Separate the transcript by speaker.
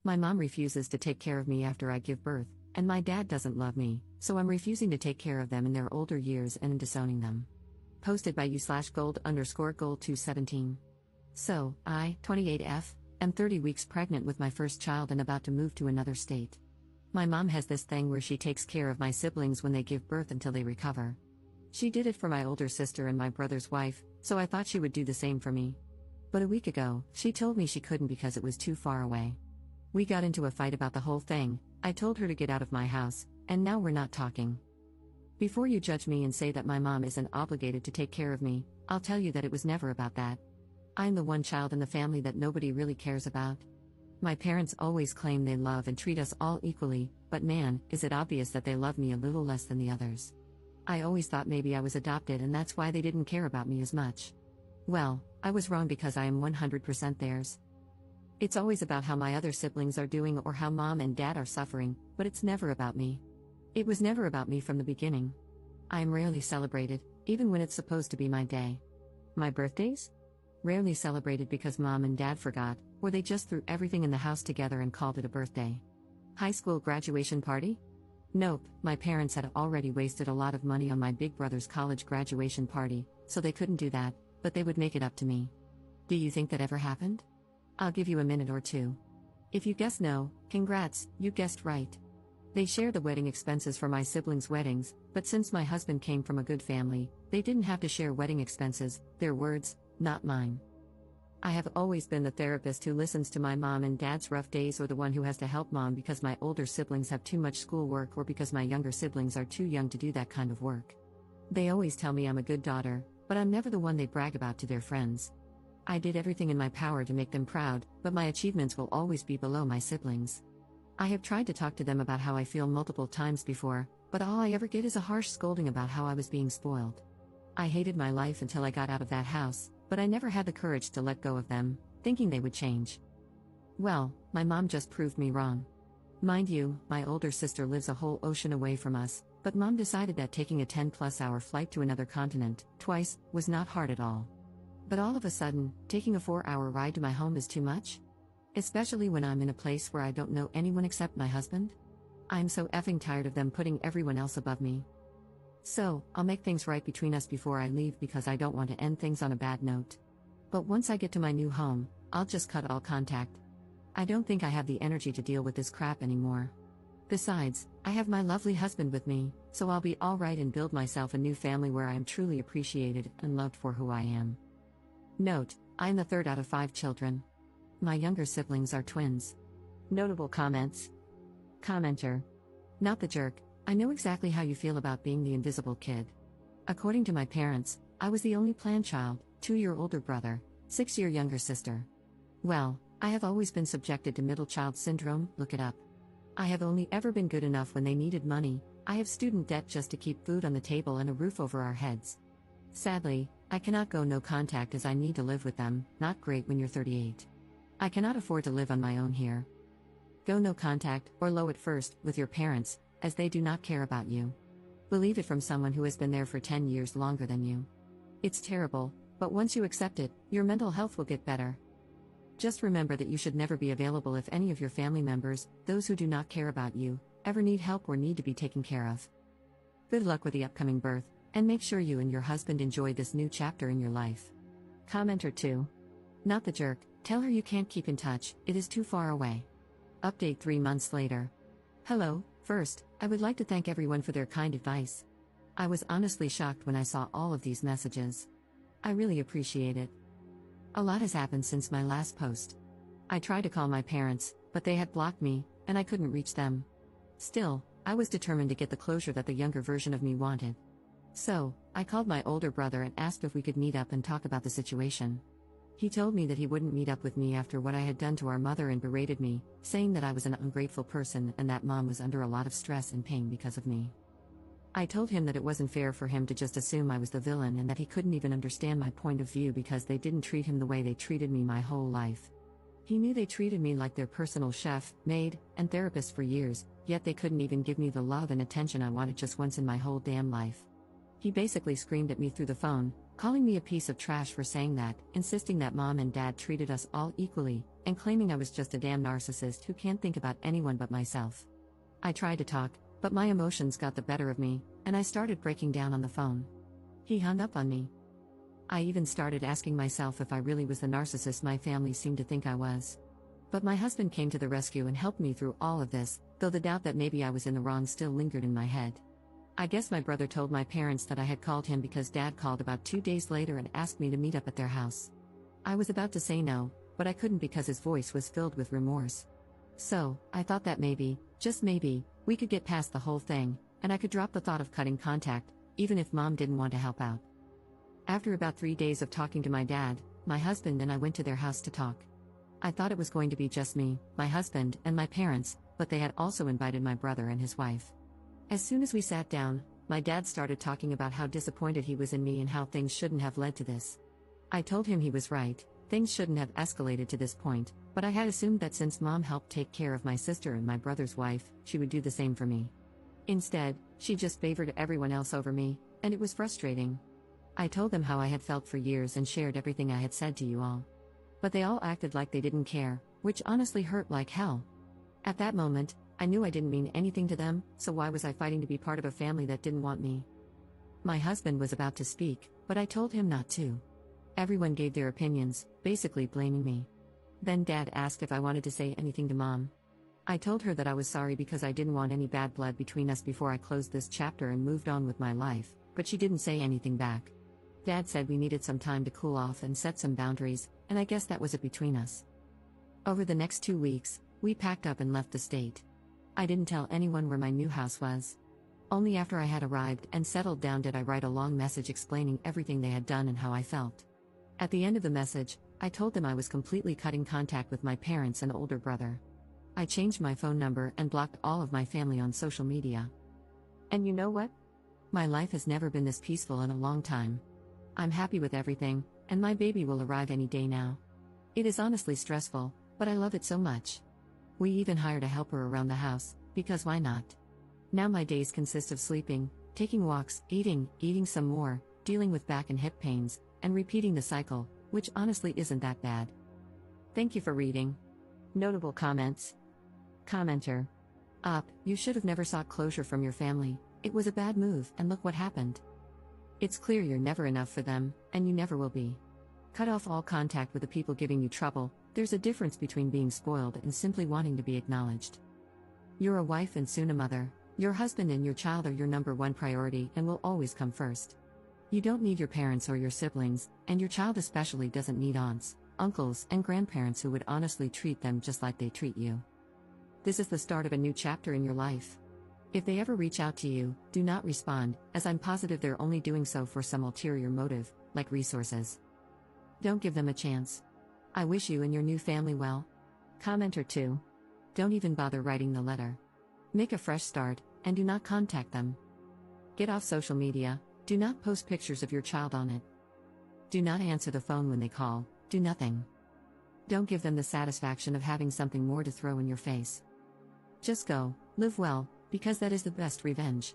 Speaker 1: My mom refuses to take care of me after I give birth, and my dad doesn't love me, so I'm refusing to take care of them in their older years and disowning them. Posted by u/gold_gold217. So, I, 28F, am 30 weeks pregnant with my first child and about to move to another state. My mom has this thing where she takes care of my siblings when they give birth until they recover. She did it for my older sister and my brother's wife, so I thought she would do the same for me. But a week ago, she told me she couldn't because it was too far away. We got into a fight about the whole thing. I told her to get out of my house, and now we're not talking. Before you judge me and say that my mom isn't obligated to take care of me, I'll tell you that it was never about that. I'm the one child in the family that nobody really cares about. My parents always claim they love and treat us all equally, but man, is it obvious that they love me a little less than the others. I always thought maybe I was adopted and that's why they didn't care about me as much. Well, I was wrong because I am 100% theirs. It's always about how my other siblings are doing or how mom and dad are suffering, but it's never about me. It was never about me from the beginning. I am rarely celebrated, even when it's supposed to be my day. My birthdays? Rarely celebrated because mom and dad forgot, or they just threw everything in the house together and called it a birthday. High school graduation party? Nope, my parents had already wasted a lot of money on my big brother's college graduation party, so they couldn't do that, but they would make it up to me. Do you think that ever happened? I'll give you a minute or two. If you guess no, congrats, you guessed right. They share the wedding expenses for my siblings' weddings, but since my husband came from a good family, they didn't have to share wedding expenses, their words, not mine. I have always been the therapist who listens to my mom and dad's rough days or the one who has to help mom because my older siblings have too much schoolwork or because my younger siblings are too young to do that kind of work. They always tell me I'm a good daughter, but I'm never the one they brag about to their friends. I did everything in my power to make them proud, but my achievements will always be below my siblings. I have tried to talk to them about how I feel multiple times before, but all I ever get is a harsh scolding about how I was being spoiled. I hated my life until I got out of that house, but I never had the courage to let go of them, thinking they would change. Well, my mom just proved me wrong. Mind you, my older sister lives a whole ocean away from us, but mom decided that taking a 10+ hour flight to another continent, twice, was not hard at all. But all of a sudden, taking a 4-hour ride to my home is too much? Especially when I'm in a place where I don't know anyone except my husband? I'm so effing tired of them putting everyone else above me. So, I'll make things right between us before I leave because I don't want to end things on a bad note. But once I get to my new home, I'll just cut all contact. I don't think I have the energy to deal with this crap anymore. Besides, I have my lovely husband with me, so I'll be alright and build myself a new family where I am truly appreciated and loved for who I am. Note, I'm the third out of 5 children. My younger siblings are twins. Notable comments. Commenter. Not the jerk, I know exactly how you feel about being the invisible kid. According to my parents, I was the only planned child, 2-year older brother, 6-year younger sister. Well, I have always been subjected to middle child syndrome, look it up. I have only ever been good enough when they needed money. I have student debt just to keep food on the table and a roof over our heads. Sadly, I cannot go no contact as I need to live with them, not great when you're 38. I cannot afford to live on my own here. Go no contact, or low at first, with your parents, as they do not care about you. Believe it from someone who has been there for 10 years longer than you. It's terrible, but once you accept it, your mental health will get better. Just remember that you should never be available if any of your family members, those who do not care about you, ever need help or need to be taken care of. Good luck with the upcoming birth, and make sure you and your husband enjoy this new chapter in your life. Commenter 2. Not the jerk, tell her you can't keep in touch, it is too far away. Update 3 months later. Hello, first, I would like to thank everyone for their kind advice. I was honestly shocked when I saw all of these messages. I really appreciate it. A lot has happened since my last post. I tried to call my parents, but they had blocked me, and I couldn't reach them. Still, I was determined to get the closure that the younger version of me wanted. So, I called my older brother and asked if we could meet up and talk about the situation. He told me that he wouldn't meet up with me after what I had done to our mother and berated me, saying that I was an ungrateful person and that mom was under a lot of stress and pain because of me. I told him that it wasn't fair for him to just assume I was the villain and that he couldn't even understand my point of view because they didn't treat him the way they treated me my whole life. He knew they treated me like their personal chef, maid, and therapist for years, yet they couldn't even give me the love and attention I wanted just once in my whole damn life. He basically screamed at me through the phone, calling me a piece of trash for saying that, insisting that mom and dad treated us all equally, and claiming I was just a damn narcissist who can't think about anyone but myself. I tried to talk, but my emotions got the better of me, and I started breaking down on the phone. He hung up on me. I even started asking myself if I really was the narcissist my family seemed to think I was. But my husband came to the rescue and helped me through all of this, though the doubt that maybe I was in the wrong still lingered in my head. I guess my brother told my parents that I had called him because Dad called about 2 days later and asked me to meet up at their house. I was about to say no, but I couldn't because his voice was filled with remorse. So, I thought that maybe, just maybe, we could get past the whole thing, and I could drop the thought of cutting contact, even if Mom didn't want to help out. After about 3 days of talking to my dad, my husband and I went to their house to talk. I thought it was going to be just me, my husband, and my parents, but they had also invited my brother and his wife. As soon as we sat down, my dad started talking about how disappointed he was in me and how things shouldn't have led to this. I told him he was right, things shouldn't have escalated to this point, but I had assumed that since Mom helped take care of my sister and my brother's wife, she would do the same for me. Instead, she just favored everyone else over me, and it was frustrating. I told them how I had felt for years and shared everything I had said to you all. But they all acted like they didn't care, which honestly hurt like hell. At that moment, I knew I didn't mean anything to them, so why was I fighting to be part of a family that didn't want me? My husband was about to speak, but I told him not to. Everyone gave their opinions, basically blaming me. Then Dad asked if I wanted to say anything to Mom. I told her that I was sorry because I didn't want any bad blood between us before I closed this chapter and moved on with my life, but she didn't say anything back. Dad said we needed some time to cool off and set some boundaries, and I guess that was it between us. Over the next 2 weeks, we packed up and left the state. I didn't tell anyone where my new house was. Only after I had arrived and settled down did I write a long message explaining everything they had done and how I felt. At the end of the message, I told them I was completely cutting contact with my parents and older brother. I changed my phone number and blocked all of my family on social media. And you know what? My life has never been this peaceful in a long time. I'm happy with everything, and my baby will arrive any day now. It is honestly stressful, but I love it so much. We even hired a helper around the house, because why not? Now my days consist of sleeping, taking walks, eating some more, dealing with back and hip pains, and repeating the cycle, which honestly isn't that bad. Thank you for reading. Notable comments. Commenter. You should have never sought closure from your family. It was a bad move, and look what happened. It's clear you're never enough for them, and you never will be. Cut off all contact with the people giving you trouble. There's a difference between being spoiled and simply wanting to be acknowledged. You're a wife and soon a mother. Your husband and your child are your number one priority and will always come first. You don't need your parents or your siblings, and your child especially doesn't need aunts, uncles, and grandparents who would honestly treat them just like they treat you. This is the start of a new chapter in your life. If they ever reach out to you, do not respond, as I'm positive they're only doing so for some ulterior motive, like resources. Don't give them a chance. I wish you and your new family well. Commenter 2. Don't even bother writing the letter. Make a fresh start, and do not contact them. Get off social media, do not post pictures of your child on it. Do not answer the phone when they call, do nothing. Don't give them the satisfaction of having something more to throw in your face. Just go, live well, because that is the best revenge.